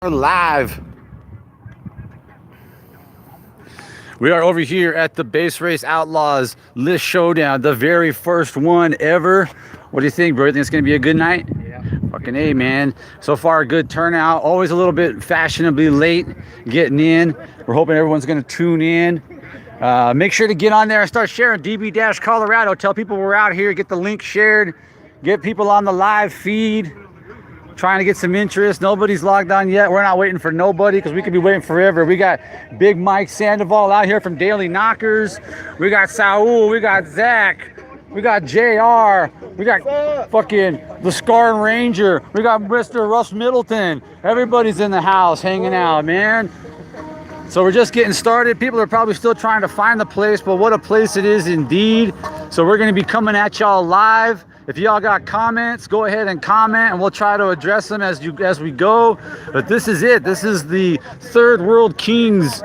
We're live. We are over here at the Base Race Outlaws List Showdown, the very first one ever. What do you think, bro? You think it's going to be a good night? Yeah. Fucking A, man. So far, a good turnout. Always a little bit fashionably late getting in. We're hoping everyone's going to tune in. Make sure to get on there and start sharing DB-Colorado. Tell people we're out here. Get the link shared. Get people on the live feed. Trying to get some interest. Nobody's logged on yet. We're not waiting for nobody because we could be waiting forever. We got Big Mike Sandoval out here from Daily Knockers. We got Saul. We got Zach. We got JR. We got fucking the Scar Ranger. We got Mr. Russ Middleton. Everybody's in the house hanging out, man. So we're just getting started. People are probably still trying to find the place, but what a place it is indeed. So we're going to be coming at y'all live. If y'all got comments, go ahead and comment, and we'll try to address them as we go. But this is it. This is the Third World Kings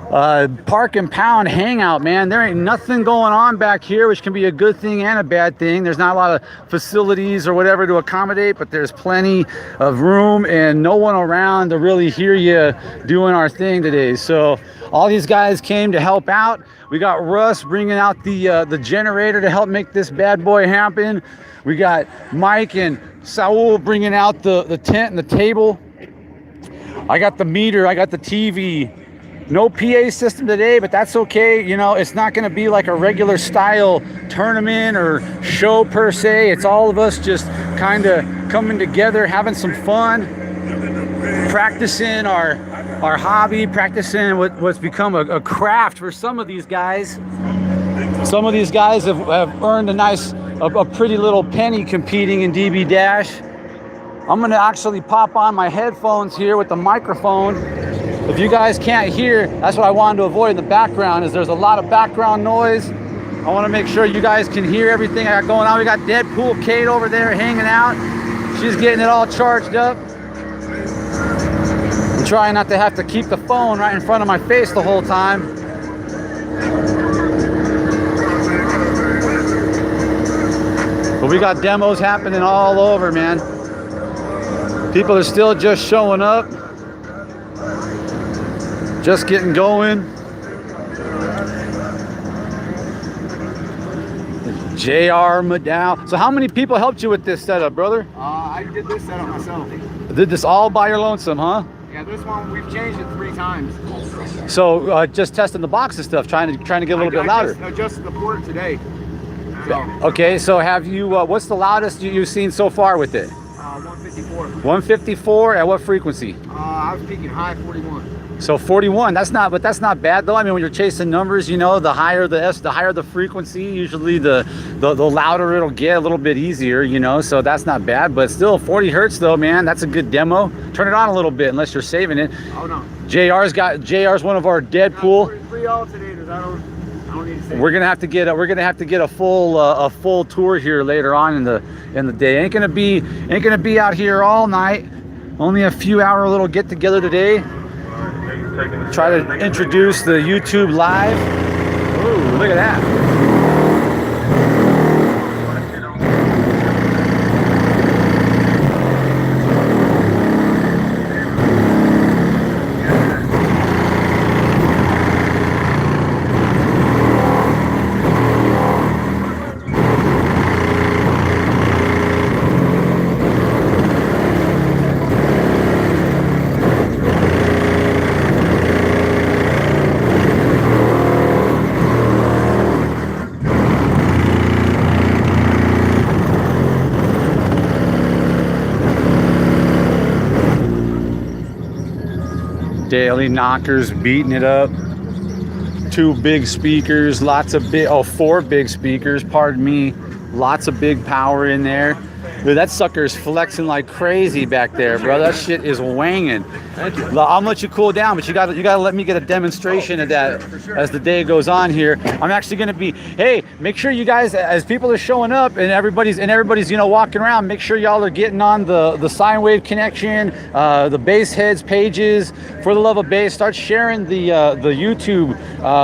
Park and Pound hangout, man. There ain't nothing going on back here, which can be a good thing and a bad thing. There's not a lot of facilities or whatever to accommodate, but there's plenty of room and no one around to really hear you doing our thing today. So all these guys came to help out. We got Russ bringing out the generator to help make this bad boy happen. We got Mike and Saul bringing out the tent and the table. I got the meter. I got the TV. No PA system today, but that's okay. You know, it's not going to be like a regular style tournament or show per se. It's all of us just kind of coming together, having some fun, practicing our hobby, practicing what's become a craft for some of these guys. Some of these guys have earned a pretty little penny competing in DB Dash. I'm going to actually pop on my headphones here with the microphone. If you guys can't hear, that's what I wanted to avoid in the background, is there's a lot of background noise. I want to make sure you guys can hear everything I got going on. We got Deadpool Kate over there hanging out. She's getting it all charged up. I'm trying not to have to keep the phone right in front of my face the whole time. But we got demos happening all over, man. People are still just showing up. Just getting going. JR Maddow. So how many people helped you with this setup, brother? I did this setup myself. Did this all by your lonesome, huh? Yeah, this one we've changed it 3 times. So just testing the box and stuff, trying to get a little bit louder. I adjusted the port today. So, okay, so have you? What's the loudest you've seen so far with it? 154. 154 at what frequency? I was peaking high 41. So 41, that's not bad though. I mean, when you're chasing numbers, you know, the higher the frequency, usually the louder it'll get, a little bit easier, you know, so that's not bad. But still 40 hertz though, man, that's a good demo. Turn it on a little bit unless you're saving it. Oh no. JR's one of our Deadpool. 3 alternators, I don't need to save. We're gonna have to get a full tour here later on in the day. Ain't gonna be out here all night. Only a few hour little get together today. Try to introduce the YouTube live. Ooh, look at that. Daily Knockers beating it up. 2 big speakers, 4 big speakers, pardon me. Lots of big power in there. Dude, that sucker's flexing like crazy back there, bro. That shit is wanging. I'll let you cool down, but you gotta let me get a demonstration of that as the day goes on here. I'm actually gonna be, hey, make sure you guys, as people are showing up and everybody's you know walking around, make sure y'all are getting on the sine wave connection, the bass heads pages. For the love of bass, start sharing the YouTube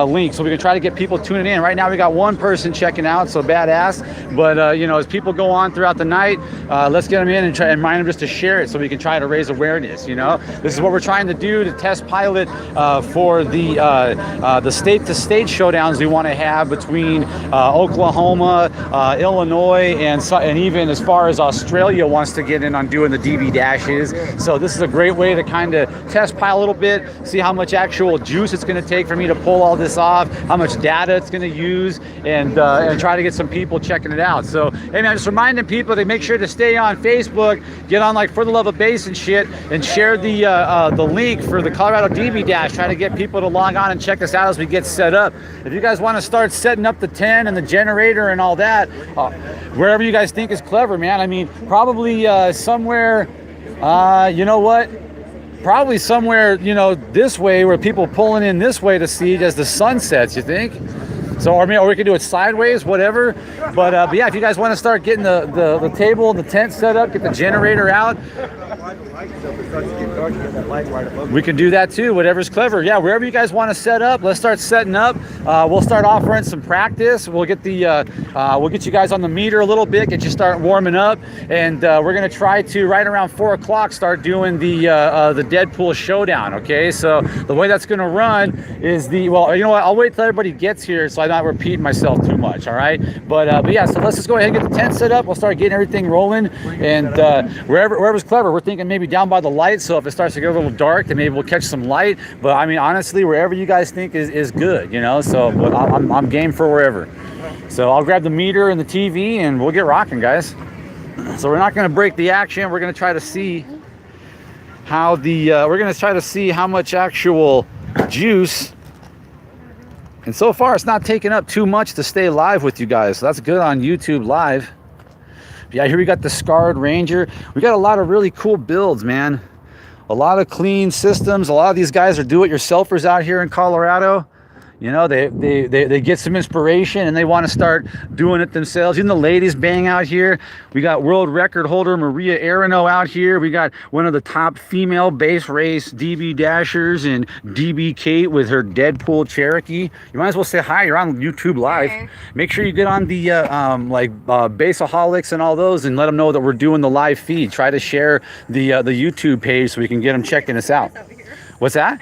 link so we can try to get people tuning in. Right now we got 1 person checking out, so badass. But you know, as people go on throughout the night, let's get them in and try and remind them just to share it so we can try to raise awareness. You know, this is what we're trying to do to test pilot for the state-to-state showdowns we want to have between Oklahoma, Illinois, and even as far as Australia wants to get in on doing the DB dashes. So this is a great way to kind of test pilot a little bit, see how much actual juice it's going to take for me to pull all this off, how much data it's going to use, and try to get some people checking it out. So hey man, just reminding people to make sure to stay on Facebook, get on like For the Love of Bass and shit, and share the link for the Colorado DB Dash. Try to get people to log on and check us out as we get set up. If you guys want to start setting up the tent and the generator and all that, wherever you guys think is clever, man. I mean, probably somewhere, you know what? Probably somewhere, you know, this way where people pulling in this way to see as the sun sets, you think? So, or we could do it sideways, whatever. But yeah, if you guys want to start getting the table and the tent set up, get the generator out, we can do that too, whatever's clever. Yeah, wherever you guys want to set up, let's start setting up. We'll start offering some practice. We'll get we'll get you guys on the meter a little bit, get you start warming up, and we're gonna try to right around 4 o'clock start doing the Deadpool showdown. Okay, so the way that's gonna run is well, you know what? I'll wait till everybody gets here so I'm not repeating myself too much. All right, but yeah, so let's just go ahead and get the tent set up. We'll start getting everything rolling, and wherever's clever, we're thinking maybe down by the light. So if it starts to get a little dark, then maybe we'll catch some light. But I mean, honestly, wherever you guys think is good, you know. So I'm game for wherever. So I'll grab the meter and the TV, and we'll get rocking, guys. So we're not going to break the action. We're going to try to see how how much actual juice. And so far, it's not taking up too much to stay live with you guys. So that's good on YouTube Live. Yeah, here we got the Scarred Ranger. We got a lot of really cool builds, man. A lot of clean systems. A lot of these guys are do-it-yourselfers out here in Colorado. You know, they get some inspiration and they want to start doing it themselves. Even the ladies bang out here. We got world record holder Maria Arano out here. We got one of the top female bass race DB dashers and DB Kate with her Deadpool Cherokee. You might as well say hi. You're on YouTube Live. Okay. Make sure you get on the Bassaholics and all those and let them know that we're doing the live feed. Try to share the YouTube page so we can get them checking us out. What's that?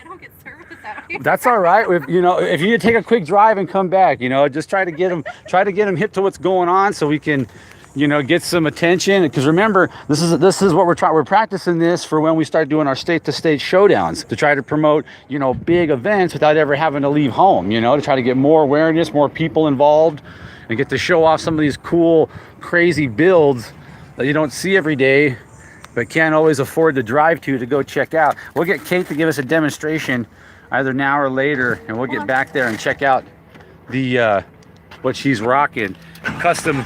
That's all right. You know, if you take a quick drive and come back, you know, just try to get them hip to what's going on so we can, you know, get some attention. Because remember, this is what we're practicing this for when we start doing our state-to-state showdowns, to try to promote, you know, big events without ever having to leave home, you know, to try to get more awareness, more people involved, and get to show off some of these cool, crazy builds that you don't see every day, but can't always afford to drive to go check out. We'll get Kate to give us a demonstration either now or later, and we'll get back there and check out the what she's rocking. Custom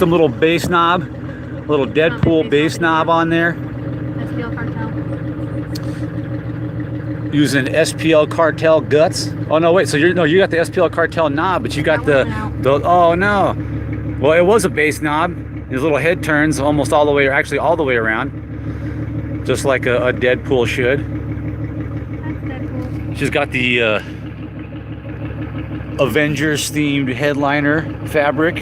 little bass knob, little Deadpool bass knob on there. SPL Cartel. Using SPL Cartel guts. Oh no, wait. So you got the SPL Cartel knob, but you got the oh no. Well, it was a bass knob. His little head turns almost all the way, or actually all the way around, just like a Deadpool should. She's got the Avengers themed headliner fabric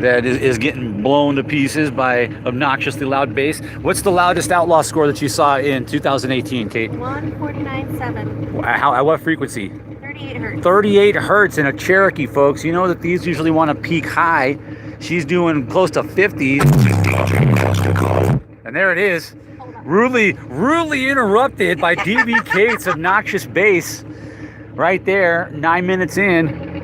that is getting blown to pieces by obnoxiously loud bass. What's the loudest Outlaw score that you saw in 2018, Kate? 149.7. At what frequency? 38 hertz. 38 hertz in a Cherokee, folks. You know that these usually want to peak high. She's doing close to 50. And there it is. Rudely interrupted by DB Kate's obnoxious bass right there, 9 minutes in.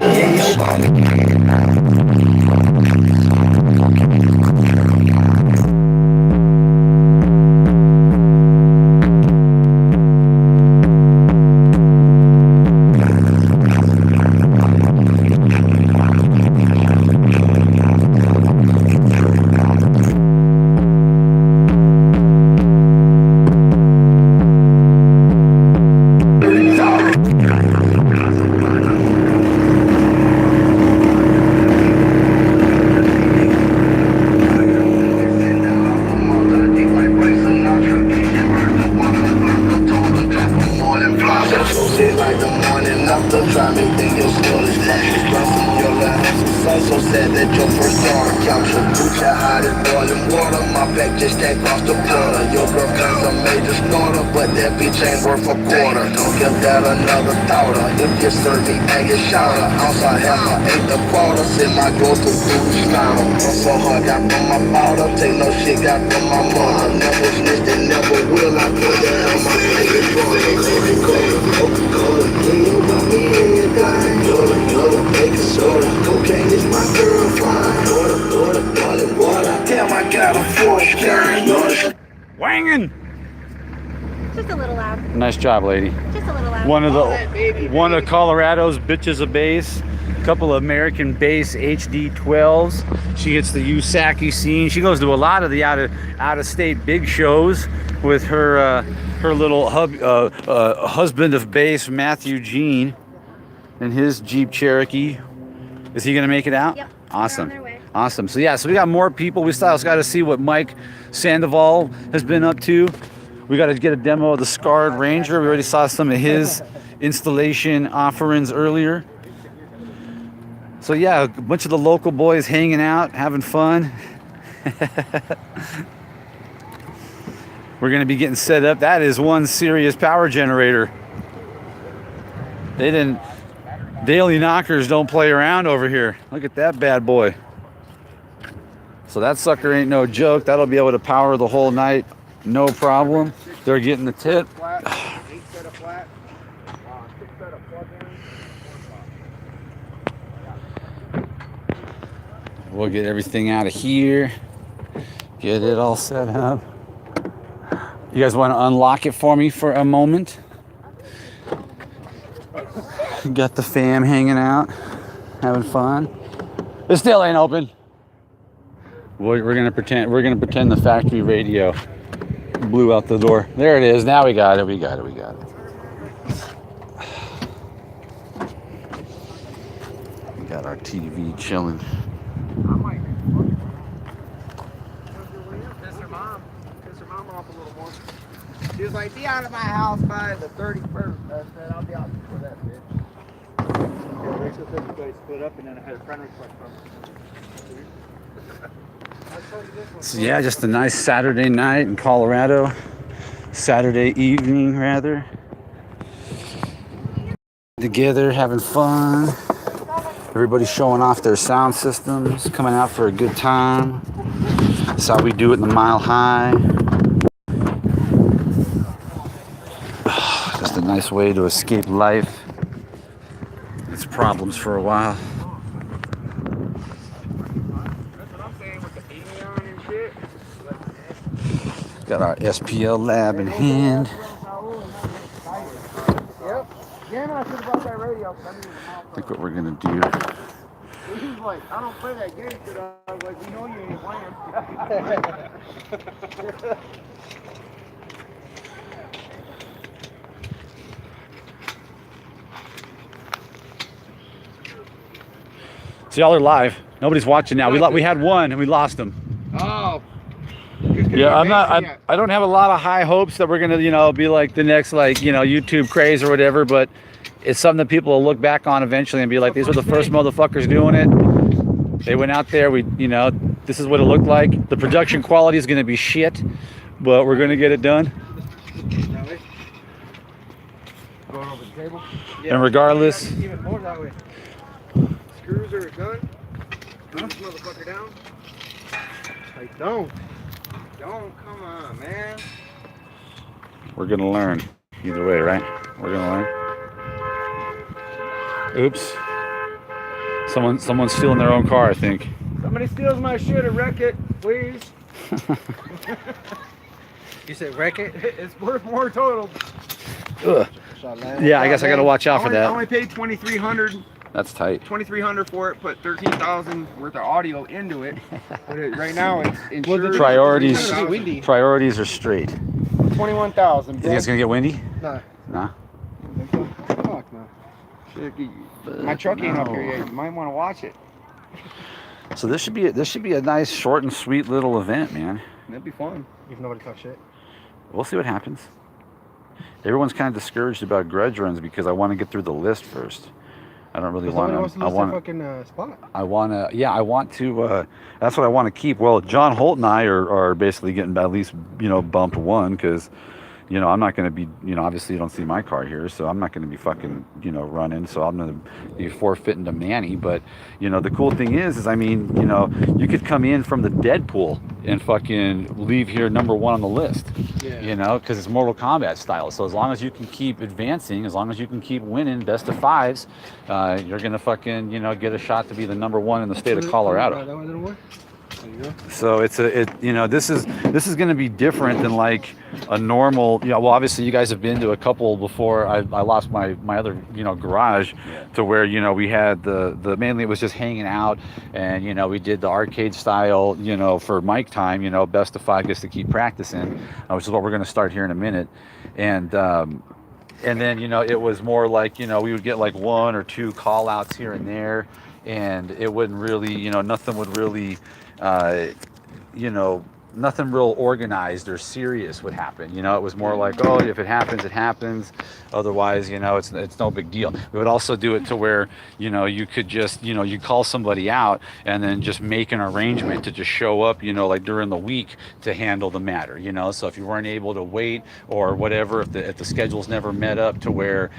Like the morning after driving, think you're still as much as your last. song so sad that your first daughter count your Gucci hot as boiling water. My back just can't cross the border. Your girlfriend's a major starter, but that bitch ain't worth a quarter. Don't give that another thought. If you serve me, bang it, shout her. Outside half, I ain't the quarter. Send my girl to food slaughter. So hard, got from my powder. Take no shit, got from my mother. Never snitched and never will. I put that on my favorite brother. Coca-Cola, yeah, you got me in your dime. Yoda, baking soda. Cocaine is my girl, fine. Water, boiling water. Damn, I got a force gun. Wangin'. Just a little loud. Nice job, lady. Just a little loud. One of Colorado's bitches of bass. A couple of American bass HD12s. She hits the Usaki scene. She goes to a lot of the out of state big shows with her little husband of bass, Matthew Jean, and his Jeep Cherokee. Is he gonna make it out? Yep. Awesome. They're on their way. Awesome. So yeah, so we got more people. We still got to see what Mike Sandoval has been up to. We got to get a demo of the Scarred Ranger. We already saw some of his installation offerings earlier. So yeah, a bunch of the local boys hanging out, having fun. We're gonna be getting set up. That is one serious power generator. Daily knockers don't play around over here. Look at that bad boy. So that sucker ain't no joke. That'll be able to power the whole night, no problem. They're getting the tip. Flat, 8 set of flat, 6 set of plug-ins, 1 box. We'll get everything out of here. Get it all set up. You guys want to unlock it for me for a moment? Got the fam hanging out, having fun. It still ain't open. We're gonna pretend the factory radio blew out the door. There it is. Now we got it. We got it. We got our TV chilling. Piss her mom off a little more. She was like, be out of my house by the 31st. I said, I'll be out before that, bitch. Rachel said you guys split up and then I had a friend request from her. So yeah, just a nice Saturday night in Colorado. Saturday evening, rather. Together, having fun. Everybody's showing off their sound systems, coming out for a good time. That's how we do it in the Mile High. Just a nice way to escape life. Its problems for a while. That's what I'm saying with the Avion and shit. Got our SPL lab in hand. Yep. Yeah, no, I should have brought that radio. I think what we're gonna do. He's like, I don't play that game, shit. I was like, we know you ain't playing. So y'all are live. Nobody's watching now. We had one and we lost them. Oh. Yeah, I don't have a lot of high hopes that we're gonna, be like the next, YouTube craze or whatever, but it's something that people will look back on eventually and be like, these were the first motherfuckers doing it. They went out there, this is what it looked like. The production quality is gonna be shit, but we're gonna get it done. Going over the table? And regardless, Even more that way. Screws are done. Screw this motherfucker down. Like, don't, come on, man. we're gonna learn either way, right? We're gonna learn. Oops. Someone's stealing their own car, I think. Somebody steals my shit or wreck it, please. You said wreck it? It's worth more total. Ugh. Yeah, I guess I gotta watch out for I that. only paid $2,300. That's tight. $2,300 for it. Put $13,000 worth of audio into it. But right now it's insured. Priorities are straight. $21,000. You think it's gonna get windy? Nah. Nah. Fuck no. My truck ain't up here yet. You might want to watch it. So this should be a nice, short and sweet little event, man. It'd be fun. If nobody talks shit. We'll see what happens. Everyone's kind of discouraged about grudge runs because I want to get through the list first. I don't really Somebody want wants to. to I lose want. their fucking spot. I want to. Yeah, I want to. That's what I want to keep. Well, John Holt and I are basically getting at least bumped one because. I'm not going to be, obviously you don't see my car here, so I'm not going to be fucking, running. So I'm going to be forfeiting to Manny. But, the cool thing is I mean, you could come in from the Deadpool and fucking leave here number one on the list, because it's Mortal Kombat style. So as long as you can keep advancing, as long as you can keep winning best of fives, you're going to fucking, get a shot to be the number one in the state of Colorado. So this is going to be different than like a normal, well, obviously you guys have been to a couple before. I lost my other, garage to where, we had the mainly it was just hanging out and, we did the arcade style, for mic time, best of five gets to keep practicing, which is what we're going to start here in a minute. And then, it was more like, we would get like one or two call outs here and there, and it wouldn't really, nothing would really, nothing real organized or serious would happen. It was more like, oh, if it happens, it happens. Otherwise, it's no big deal. We would also do it to where, you could just, you call somebody out and then just make an arrangement to just show up, like during the week to handle the matter, So if you weren't able to wait or whatever, if the schedules never met up to where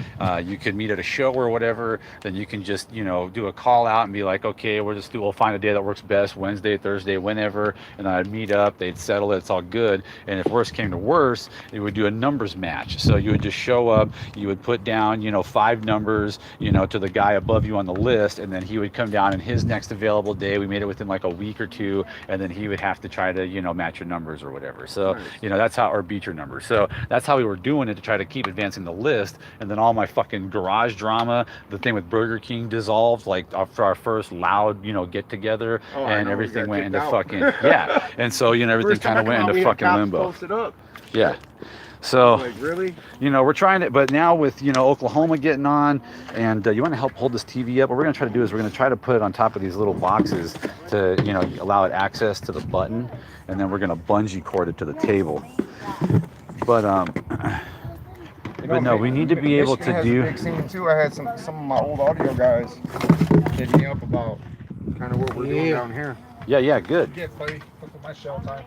you could meet at a show or whatever, then you can just, do a call out and be like, okay, we'll find a day that works best, Wednesday, Thursday, whenever, and I'd meet up, they'd settle it, it's all good. And if worse came to worse, you would do a numbers match. So you would just show up, you would put down, 5 numbers, to the guy above you on the list, and then he would come down in his next available day. We made it within like a week or two, and then he would have to try to, match your numbers or whatever. So, that's how, or beat your numbers. So that's how we were doing it to try to keep advancing the list. And then all my fucking garage drama, the thing with Burger King dissolved, like for our first loud, get together, and everything went into fucking, yeah. And so, everything kind of went into fucking limbo. Yeah. So, like, really? We're trying to, but now with, Oklahoma getting on, and you want to help hold this TV up, what we're going to try to do is we're going to try to put it on top of these little boxes to, allow it access to the button, and then we're going to bungee cord it to the table. But, no, we need to be able to do. Big scene too. I had some of my old audio guys hitting me up about kind of what we're doing down here. Yeah, good. Yeah, buddy. Look at my shell time.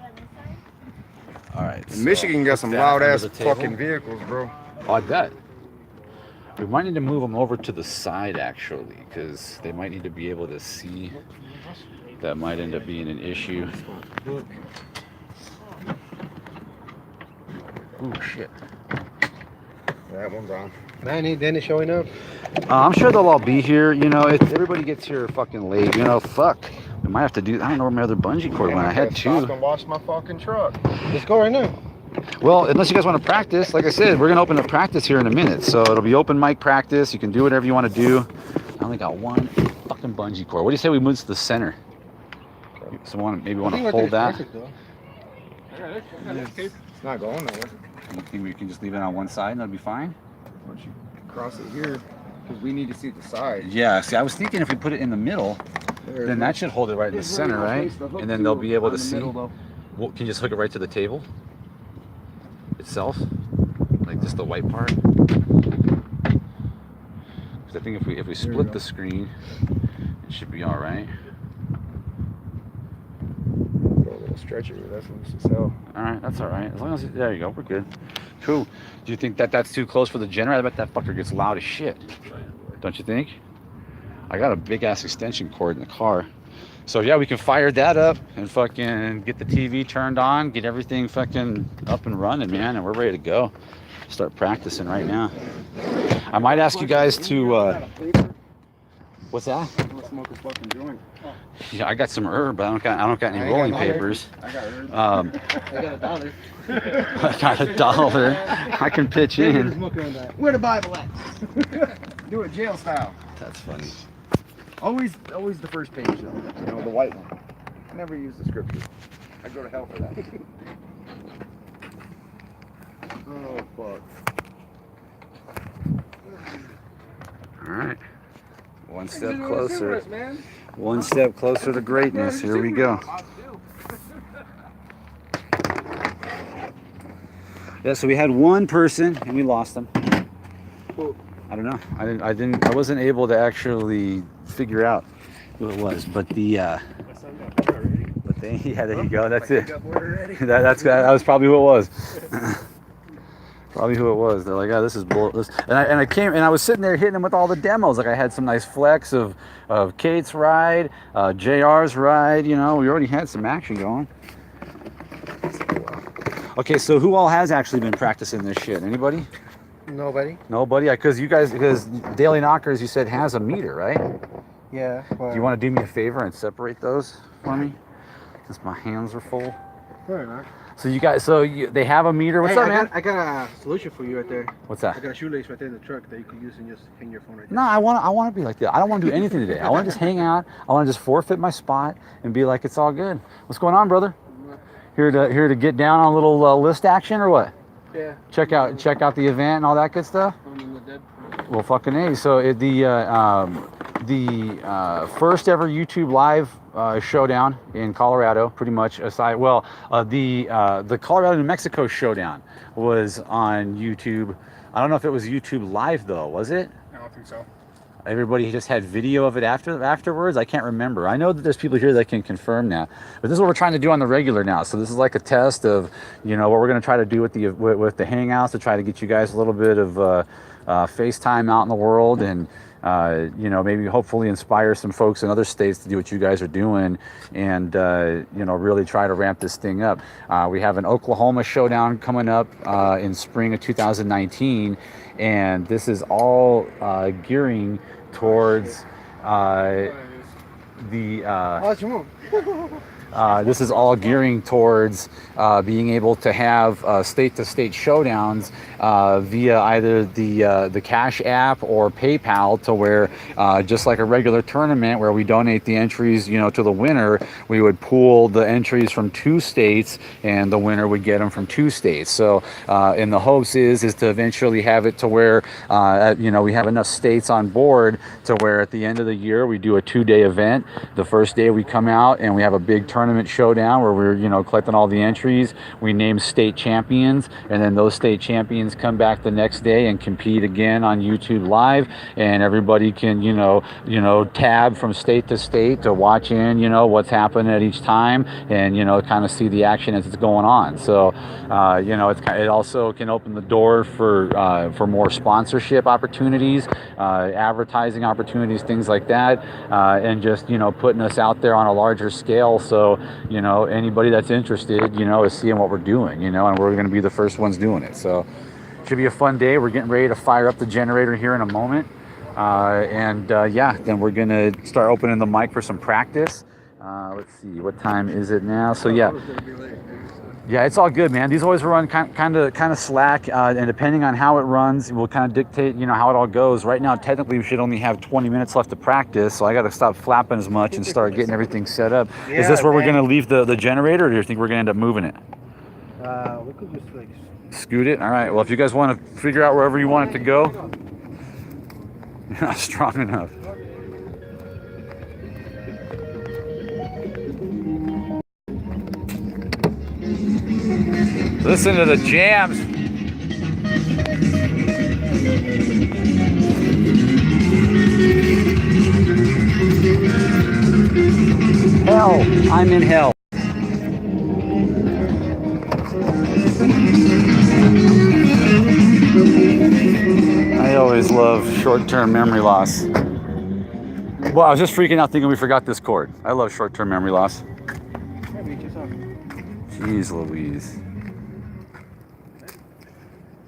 All right. So Michigan got some loud ass fucking vehicles, bro. Oh, I bet. We might need to move them over to the side actually, because they might need to be able to see. That might end up being an issue. Oh shit. That one's on. Manny, Dennis showing up. I'm sure they'll all be here. If everybody gets here fucking late, fuck. We might have to do. I don't know where my other bungee cord went. I had 2. Stop and wash my fucking truck. Let's go right now. Well, unless you guys want to practice, like I said, we're gonna open up practice here in a minute. So it'll be open mic practice. You can do whatever you want to do. I only got 1 fucking bungee cord. What do you say we move to the center? So maybe want to hold that. It's not going nowhere. You think we can just leave it on one side and that'll be fine? Why don't you cross it here? Because we need to see the side. Yeah, see, I was thinking if we put it in the middle, then that should hold it right in the center, right? And then they'll be able to see. Well, can you just hook it right to the table itself? Like just the white part? Because I think if we split the screen, it should be all right. Stretcher, that's what to sell. All right, that's all right. As long as there you go, we're good. Cool. Do you think that's too close for the generator? I bet that fucker gets loud as shit. Don't you think? I got a big ass extension cord in the car. So yeah, we can fire that up and fucking get the TV turned on, get everything fucking up and running, man, and we're ready to go. Start practicing right now. I might ask you guys to what's that? Smoke a fucking joint. Yeah, I got some herb, but I don't got any rolling papers. I got herb. I got $1. I got $1. I can pitch in. Where the Bible at? Do it jail style. That's funny. Always the first page though. The white one. I never use the scripture. I go to hell for that. Oh fuck. All right. One step closer. One step closer to greatness. Here we go. Yeah, so we had one person and we lost them. I don't know. I wasn't able to actually figure out who it was, but yeah, there you go. That's it. That was probably who it was. Probably who it was. They're like, oh, this is bull. And I came and I was sitting there hitting them with all the demos. Like I had some nice flex of Kate's ride, JR's ride. You know, we already had some action going. Okay, so who all has actually been practicing this shit? Anybody? Nobody. Nobody? Because Daily Knockers, you said, has a meter, right? Yeah. Well, Do you want to do me a favor and separate those for me? Since my hands are full. fair enough. So they have a meter. What's up, man? I got a solution for you right there. What's that? I got a shoelace right there in the truck that you could use and just hang your phone right there. No, I want to be like that. I don't want to do anything today. I want to just hang out. I want to just forfeit my spot and be like, it's all good. What's going on, brother? Here to get down on a little list action or what? Yeah. Check out the event and all that good stuff. Well, fucking A. So the first ever YouTube live showdown in Colorado, pretty much aside. Well, the Colorado New Mexico showdown was on YouTube. I don't know if it was YouTube live though. Was it? I don't think so. Everybody just had video of it afterwards. I can't remember. I know that there's people here that can confirm that, but this is what we're trying to do on the regular now. So this is like a test of, you know, what we're going to try to do with the hangouts to try to get you guys a little bit of FaceTime out in the world, and you know, maybe hopefully inspire some folks in other states to do what you guys are doing, and you know, really try to ramp this thing up. We have an Oklahoma showdown coming up in spring of 2019, and this is all gearing towards this is all gearing towards being able to have state-to-state showdowns via either the Cash App or PayPal, to where just like a regular tournament where we donate the entries, you know, to the winner, we would pool the entries from 2 states, and the winner would get them from 2 states. So, and the hopes is to eventually have it to where you know, we have enough states on board to where at the end of the year we do a 2-day event. The first day we come out and we have a big tournament showdown where we're, you know, collecting all the entries. We name state champions, and then those state champions come back the next day and compete again on YouTube live, and everybody can, you know, tab from state to state to watch in, you know, what's happening at each time, and, you know, kind of see the action as it's going on. So, you know, it also can open the door for more sponsorship opportunities, advertising opportunities, things like that, and just, you know, putting us out there on a larger scale. So, you know, anybody that's interested, you know, is seeing what we're doing, you know, and we're going to be the first ones doing it. So should be a fun day. We're getting ready to fire up the generator here in a moment. Yeah, then we're going to start opening the mic for some practice. Let's see, what time is it now? So yeah. Yeah, it's all good, man. These always run kind of slack, and depending on how it runs, will kind of dictate, you know, how it all goes. Right now, technically, we should only have 20 minutes left to practice, so I got to stop flapping as much and start getting everything set up. Yeah, is this where we're going to leave the generator, or do you think we're going to end up moving it? We could just like scoot it. All right. Well, if you guys want to figure out wherever you want it to go, you're not strong enough. Listen to the jams. Hell, I'm in hell. I always love short-term memory loss. Well, I was just freaking out thinking we forgot this cord. I love short-term memory loss. Jeez Louise.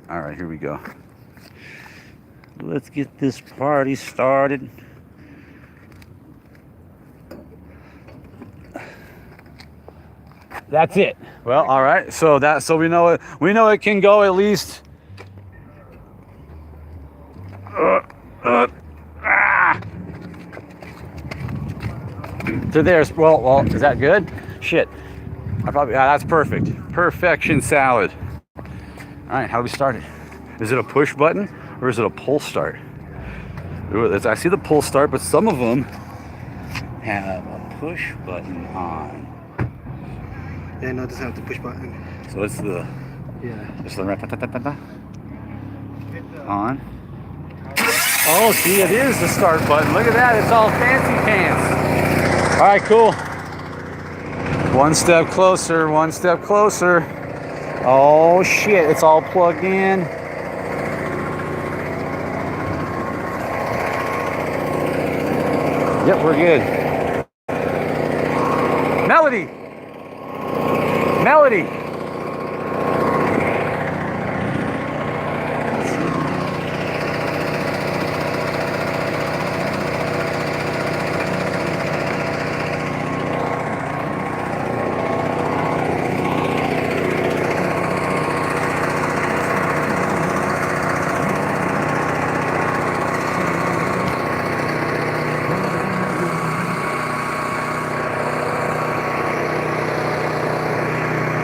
All right, here we go. Let's get this party started. That's it. Well, all right. So we know it can go at least to there. Well, is that good? Shit. That's perfect. Perfection salad. All right, how do we start it? Is it a push button or is it a pull start? I see the pull start, but some of them have a push button on. Yeah, no, it doesn't have the push button. So it's the Yeah. it's the on. Oh, see, it is the start button. Look at that. It's all fancy pants. All right, cool. One step closer, one step closer. Oh, shit. It's all plugged in. Yep, we're good. Melody. Melody.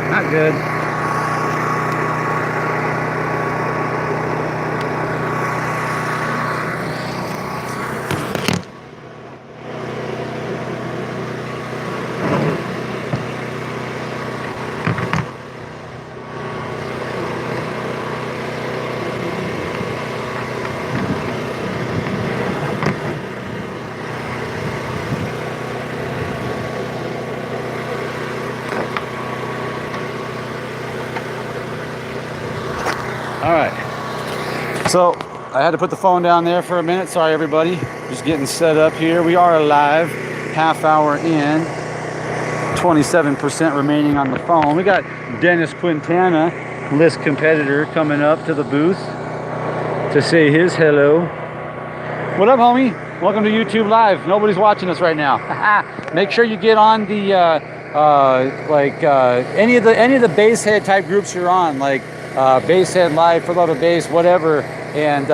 Not good. All right. So I had to put the phone down there for a minute. Sorry, everybody. Just getting set up here. We are live, half hour in, 27% remaining on the phone. We got Dennis Quintana, list competitor, coming up to the booth to say his hello. What up, homie? Welcome to YouTube Live. Nobody's watching us right now. Make sure you get on the any of the basshead type groups you're on, like Basshead Live, For Love of Bass, whatever, and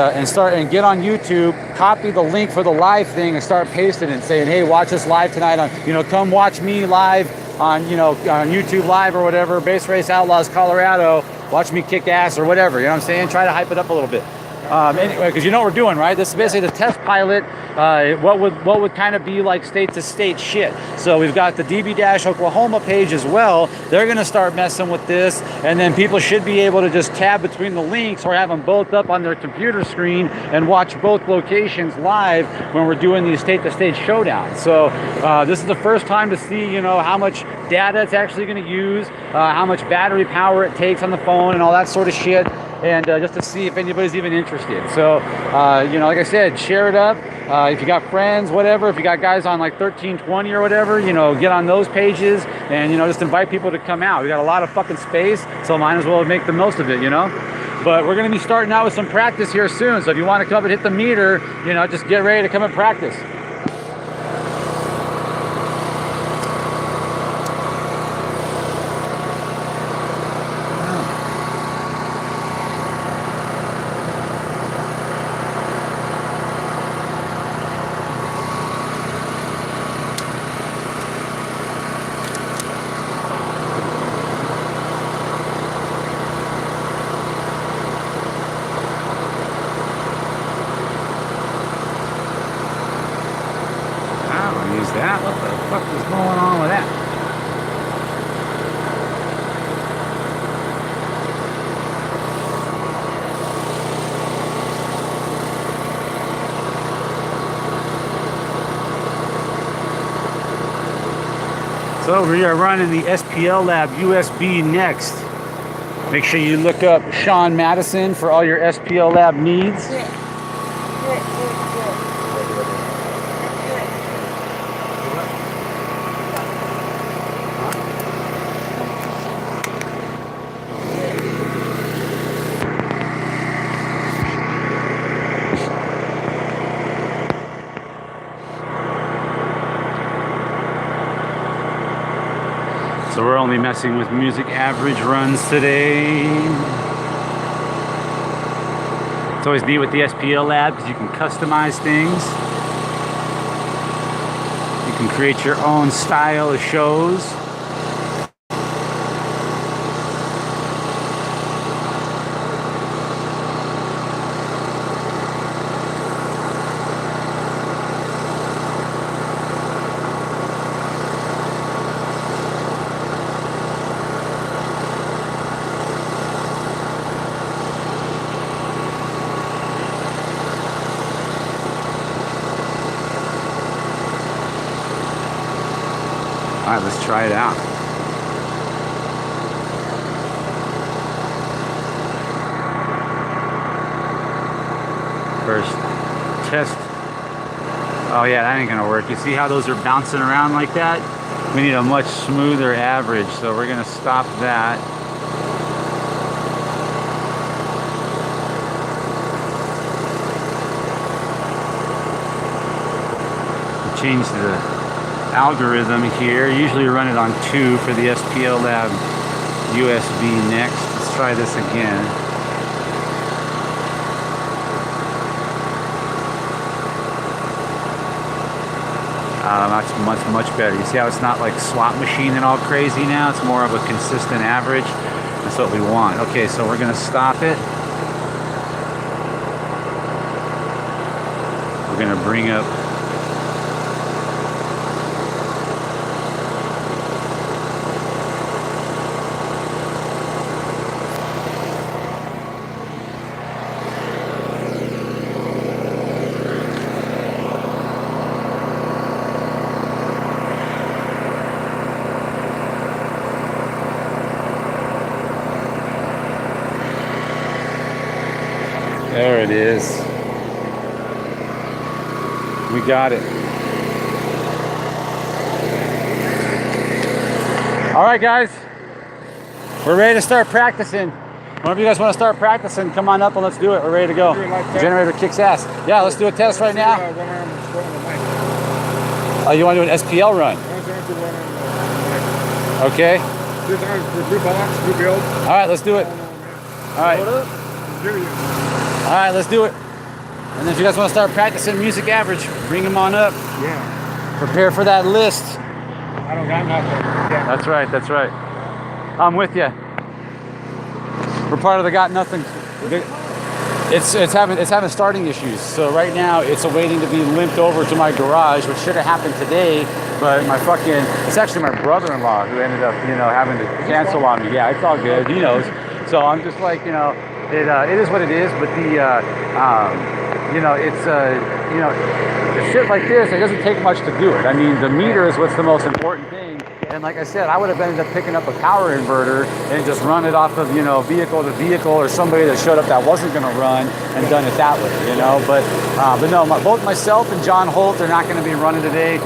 get on YouTube. Copy the link for the live thing and start pasting it, and saying, hey, watch us live tonight on, come watch me live on, on YouTube Live or whatever, Bass Race Outlaws Colorado. Watch me kick ass or whatever. You know what I'm saying? Try to hype it up a little bit. Anyway, because you know what we're doing, right? This is basically the test pilot. What would kind of be like state to state shit. So we've got the DB-Oklahoma page as well. They're going to start messing with this, and then people should be able to just tab between the links or have them both up on their computer screen and watch both locations live when we're doing these state to state showdowns. So this is the first time to see, how much data it's actually going to use, how much battery power it takes on the phone and all that sort of shit. And just to see if anybody's even interested. So, like I said, share it up. If you got friends, whatever, if you got guys on like 1320 or whatever, get on those pages and, just invite people to come out. We got a lot of fucking space, so might as well make the most of it, But we're going to be starting out with some practice here soon. So if you want to come up and hit the meter, just get ready to come and practice. That? What the fuck is going on with that? So we are running the SPL Lab USB next. Make sure you look up Sean Madison for all your SPL Lab needs. So we're only messing with music average runs today. It's always neat with the SPL Lab because you can customize things. You can create your own style of shows. Let's try it out. First test. Oh yeah, that ain't gonna work. You see how those are bouncing around like that? We need a much smoother average, so we're gonna stop that. Change the algorithm here. Usually run it on 2 for the SPL Lab USB next. Let's try this again. That's much better. You see how it's not like swap machine and all crazy now? It's more of a consistent average. That's what we want. Okay, so we're gonna stop it. We're gonna bring up there it is. We got it. All right, guys. We're ready to start practicing. Whenever you guys want to start practicing, come on up and let's do it. We're ready to go. The generator kicks ass. Yeah, let's do a test right now. Oh, you want to do an SPL run? Okay. All right, let's do it. All right. All right, let's do it. And then if you guys want to start practicing music average, bring them on up. Yeah. Prepare for that list. I don't got nothing. Yeah. That's right, that's right. I'm with you. We're part of the got nothing. It's having starting issues. So right now it's awaiting to be limped over to my garage, which should have happened today. But it's actually my brother-in-law who ended up, having to cancel on me. Yeah, it's all good. He knows. So I'm just like, it is what it is. But it's shit like this. It doesn't take much to do it. I mean, the meter is what's the most important thing. And like I said, I would have ended up picking up a power inverter and just run it off of, vehicle to vehicle, or somebody that showed up that wasn't going to run and done it that way, But no, both myself and John Holt are not going to be running today.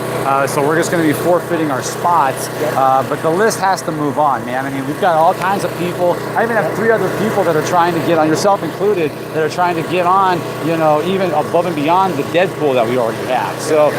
So we're just going to be forfeiting our spots. But the list has to move on, man. I mean, we've got all kinds of people. I even have 3 other people that are trying to get on, yourself included, that are trying to get on, even above and beyond the Deadpool that we already have. So,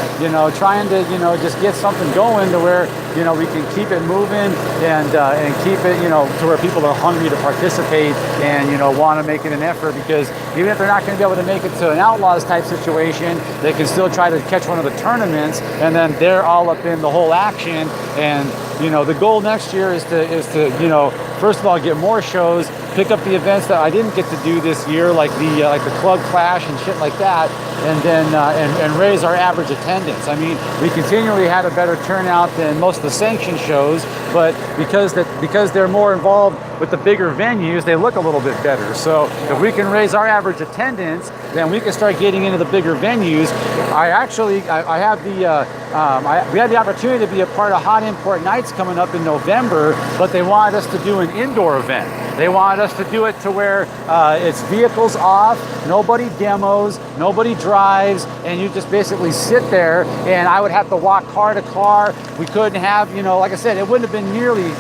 trying to, just get something going to where, we can keep it moving and keep it, to where people are hungry to participate and, want to make it an effort, because even if they're not going to be able to make it to an Outlaws type situation, they can still try to catch one of the tournaments, and then they're all up in the whole action. And, the goal next year is to, first of all, get more shows, pick up the events that I didn't get to do this year, like the Club Clash and shit like that, and then and raise our average attendance. I mean, we continually had a better turnout than most of the sanctioned shows, but because they're more involved with the bigger venues, they look a little bit better. So if we can raise our average attendance, then we can start getting into the bigger venues. We had the opportunity to be a part of Hot Import Nights coming up in November, but they wanted us to do an indoor event. They wanted us to do it to where it's vehicles off, nobody demos, nobody drives, and you just basically sit there, and I would have to walk car to car. We couldn't have, like I said, it wouldn't have been nearly,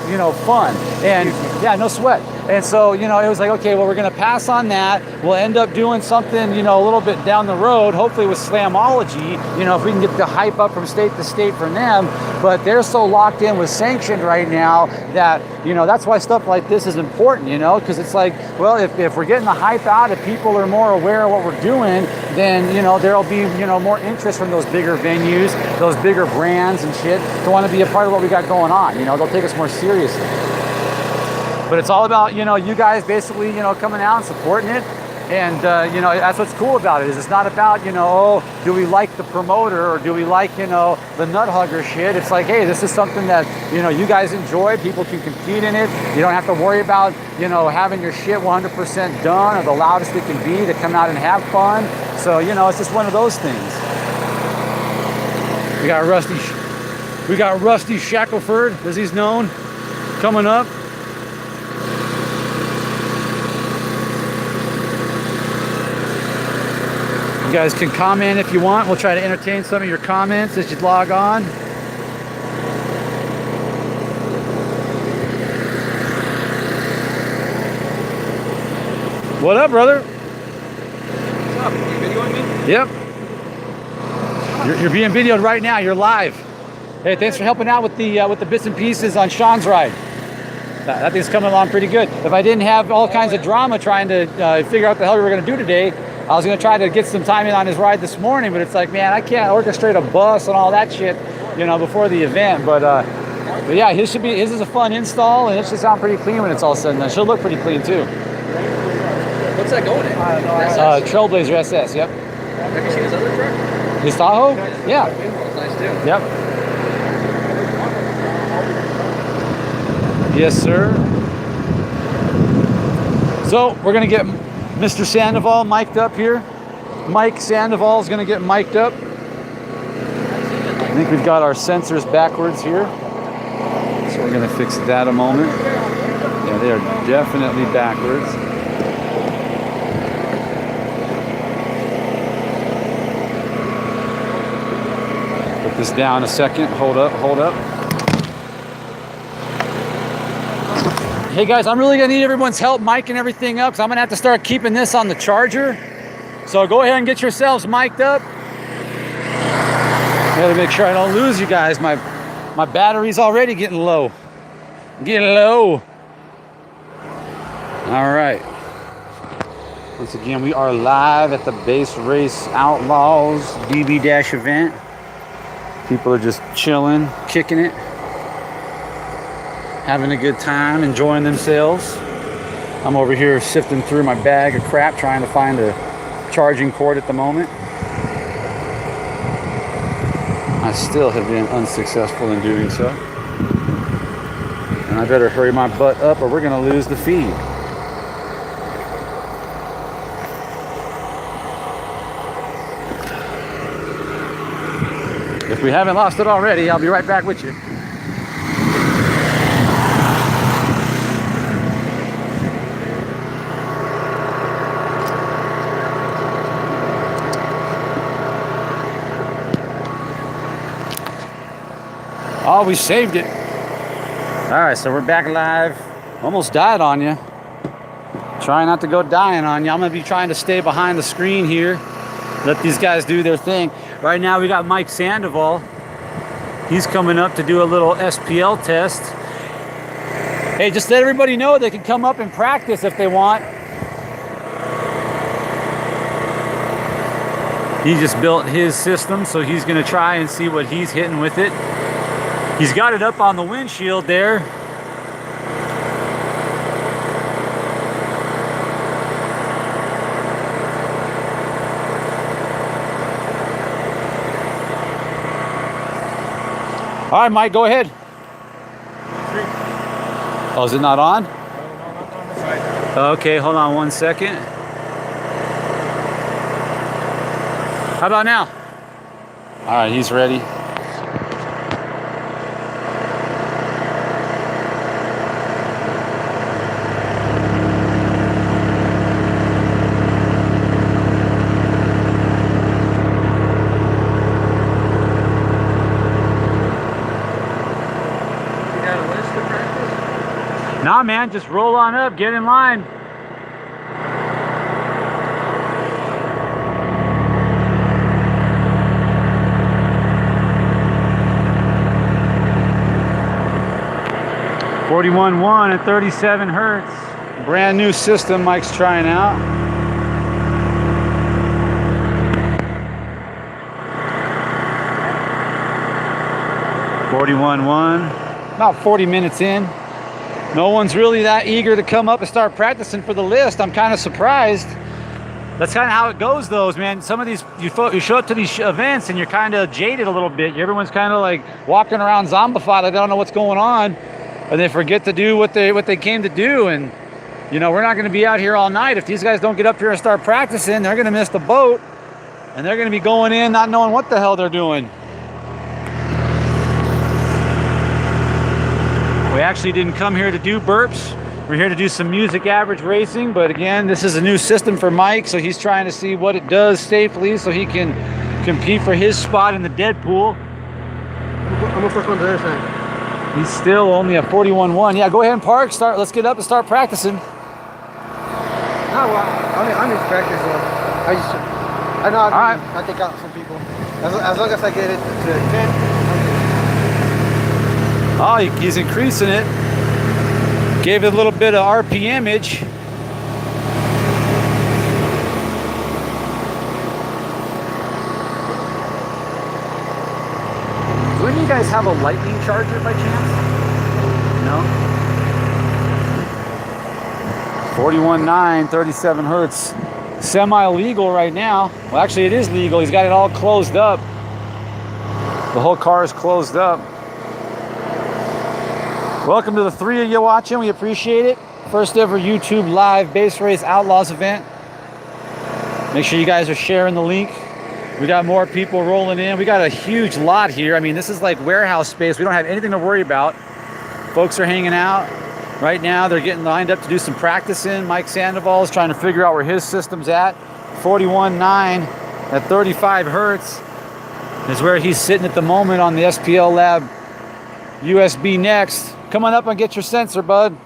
fun. And yeah, no sweat. And so, it was like, okay, well, we're going to pass on that. We'll end up doing something, a little bit down the road, hopefully with Slamology, if we can get the hype up from state to state from them. But they're so locked in with sanctioned right now that, that's why stuff like this is important, because it's like, well, if we're getting the hype out, if people are more aware of what we're doing, then, there'll be, more interest from those bigger venues, those bigger brands and shit to want to be a part of what we got going on. They'll take us more seriously. But it's all about, you guys basically, coming out and supporting it. And, that's what's cool about it, is it's not about, do we like the promoter or do we like, the nut hugger shit. It's like, hey, this is something that, you guys enjoy. People can compete in it. You don't have to worry about, having your shit 100% done or the loudest it can be to come out and have fun. So, it's just one of those things. We got Rusty We got Rusty Shackelford, as he's known, coming up. You guys can comment if you want. We'll try to entertain some of your comments as you log on. What up, brother? What's up? You videoing me? Yep. You're being videoed right now. You're live. Hey, thanks for helping out with the bits and pieces on Sean's ride. That thing's coming along pretty good. If I didn't have all kinds of drama trying to figure out what the hell we were going to do today, I was going to try to get some time in on his ride this morning, but it's like, man, I can't orchestrate a bus and all that shit, you know, before the event. But yeah, his is a fun install, and it should sound pretty clean when it's all said and done. She'll look pretty clean too. What's that going in? Trailblazer SS, yep. Have you seen his other truck? His Tahoe? Yeah. It's nice too. Yep. Yes, sir. So we're gonna get Mr. Sandoval mic'd up here. Mike Sandoval is gonna get mic'd up. I think we've got our sensors backwards here. So we're gonna fix that a moment. Yeah, they are definitely backwards. Put this down a second. Hold up, hold up. Hey guys, I'm really gonna need everyone's help micing everything up, because I'm gonna have to start keeping this on the charger. So go ahead and get yourselves mic'd up. Gotta make sure I don't lose you guys. My battery's already getting low. Getting low. All right. Once again, we are live at the Base Race Outlaws DB Dash event. People are just chilling, kicking it, having a good time, enjoying themselves. I'm over here sifting through my bag of crap, trying to find a charging port at the moment. I still have been unsuccessful in doing so. And I better hurry my butt up or we're gonna lose the feed. If we haven't lost it already, I'll be right back with you. Oh, we saved it. All right, so we're back live. Almost died on you. Try not to go dying on you. I'm gonna be trying to stay behind the screen here. Let these guys do their thing. Right now we got Mike Sandoval. He's coming up to do a little SPL test. Hey, just let everybody know they can come up and practice if they want. He just built his system, so he's gonna try and see what he's hitting with it. He's got it up on the windshield there. All right, Mike, go ahead. Oh, is it not on? No, not on the side. Okay, hold on one second. How about now? All right, he's ready. Nah, man, just roll on up, get in line. (41.1) at 37 hertz. Brand new system Mike's trying out. (41.1). About 40 minutes in. No one's really that eager to come up and start practicing for the list. I'm kind of surprised. That's kind of how it goes, though, man. Some of these, you show up to these events and you're kind of jaded a little bit. Everyone's kind of like walking around zombified, like they don't know what's going on, and they forget to do what they came to do. And you know, we're not going to be out here all night. If these guys don't get up here and start practicing, they're going to miss the boat, and they're going to be going in not knowing what the hell they're doing. We actually didn't come here to do burps. We're here to do some music average racing, but again, this is a new system for Mike, so he's trying to see what it does safely so he can compete for his spot in the dead pool. I'm gonna first one to the other side. He's still only a 41.1. Yeah, go ahead and park. Let's get up and start practicing. No, well, I'm just practice. I know I take out some people. As long as I get it to 10. Oh, he's increasing it. Gave it a little bit of RPMage. Do any of you guys have a lightning charger by chance? No? 41.9, 37 hertz. Semi-legal right now. Well, actually it is legal. He's got it all closed up. The whole car is closed up. Welcome to the 3 of you watching. We appreciate it. First ever YouTube live Base Race Outlaws event. Make sure you guys are sharing the link. We got more people rolling in. We got a huge lot here. I mean, this is like warehouse space. We don't have anything to worry about. Folks are hanging out. Right now, they're getting lined up to do some practicing. Mike Sandoval is trying to figure out where his system's at. 41.9 at 35 hertz is where he's sitting at the moment on the SPL Lab USB Next. Come on up and get your sensor, bud.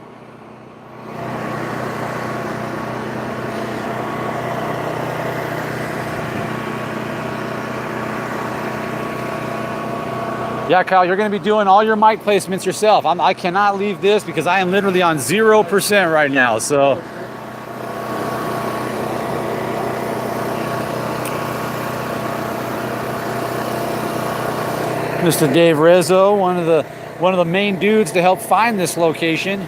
Yeah, Kyle, you're going to be doing all your mic placements yourself. I cannot leave this because I am literally on 0% right now. So, Mr. Dave Rizzo, one of the main dudes to help find this location.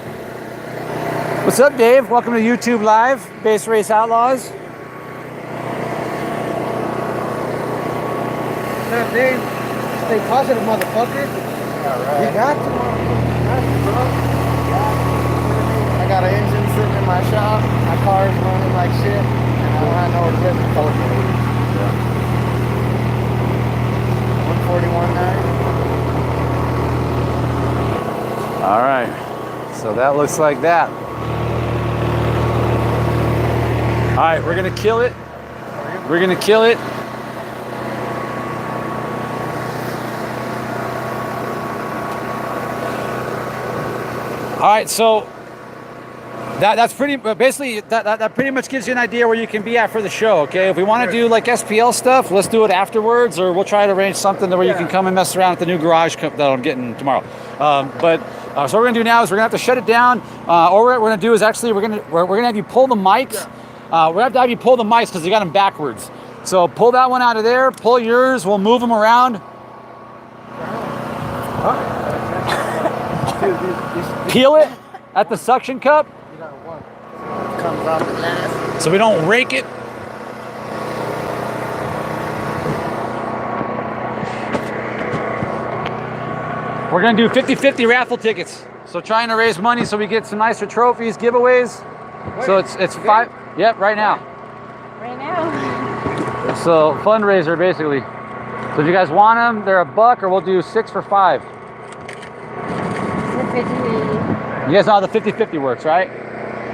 What's up, Dave? Welcome to YouTube Live, Base Race Outlaws. What's up, Dave? Stay positive, motherfucker. You got to, bro. I got an engine sitting in my shop. My car is running like shit. And I don't know what it is. It's cold. 141.9. All right. So that looks like that. All right, we're going to kill it. We're going to kill it. All right, so that's pretty basically that pretty much gives you an idea where you can be at for the show. Okay, if we want to do like SPL stuff, let's do it afterwards, or we'll try to arrange something where you can come and mess around at the new garage that I'm getting tomorrow. So what we're gonna do now is we're gonna have to shut it down, or what we're gonna do is actually we're gonna have you pull the mics. We're gonna have you pull the mics because you got them backwards. So pull that one out of there, pull yours. We'll move them around. Peel it at the suction cup. Comes off the glass. So we don't rake it. We're gonna do 50-50 raffle tickets. So trying to raise money so we get some nicer trophies, giveaways. So it's five. Yep, right now. Right now. So fundraiser basically. So if you guys want them, they're $1, or we'll do 6 for $5. You guys know how the 50-50 works, right?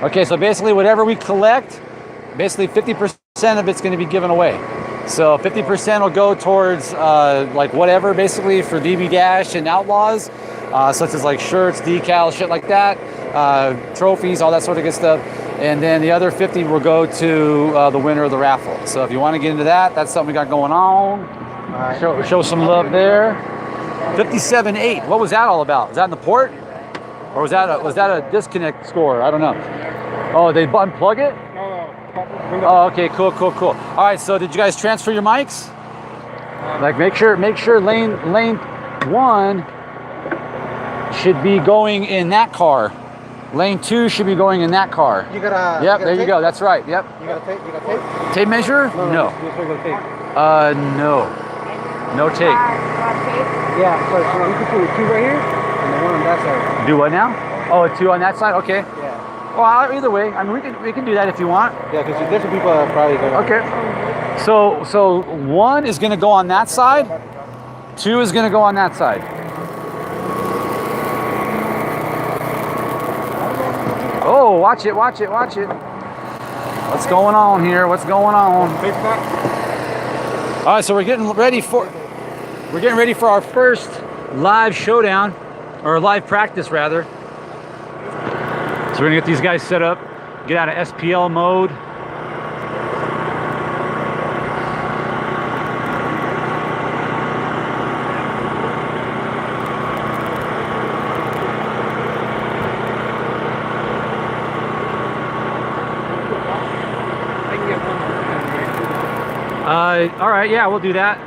Okay, so basically whatever we collect, basically 50% of it's going to be given away. So 50% will go towards like whatever, basically for DB Dash and Outlaws, such as like shirts, decals, shit like that, trophies, all that sort of good stuff. And then the other 50 will go to the winner of the raffle. So if you want to get into that, that's something we got going on. Show some love there. 57.8. What was that all about? Was that in the port? Or was that a disconnect score? I don't know. Oh, they unplug it? No. Oh, okay, cool. All right, so did you guys transfer your mics? Like make sure lane 1 should be going in that car. Lane 2 should be going in that car. You gotta. Yep, there you go. That's right. Yep. You got tape? Tape measure? No. No tape. Yeah, so you can put a 2 right here and the 1 on that side. Do what now? Oh, a 2 on that side? Okay. Yeah. Well, either way, I mean, we can do that if you want. Yeah, because different people are probably going to. Okay. So 1 is going to go on that side. 2 is going to go on that side. Whoa, watch it, watch it, watch it. What's going on here? What's going on? Big buck. All right, so we're getting ready for our first live showdown, or live practice rather. So we're gonna get these guys set up, get out of SPL mode. All right, yeah, we'll do that.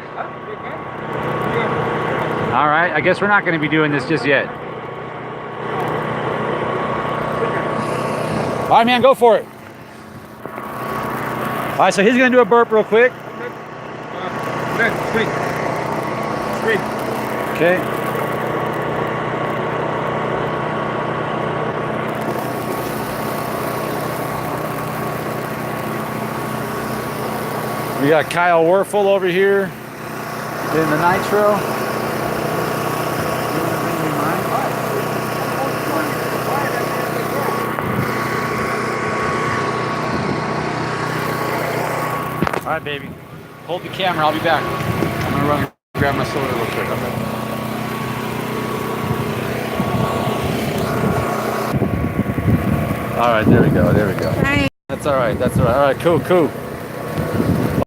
All right, I guess we're not going to be doing this just yet. All right, man, go for it. All right, so he's going to do a burp real quick. Okay. We got Kyle Werfel over here in the nitro. All right, baby. Hold the camera. I'll be back. I'm gonna run and grab my soda real quick. All right, there we go. There we go. Hi. That's all right. That's all right. All right, cool, cool.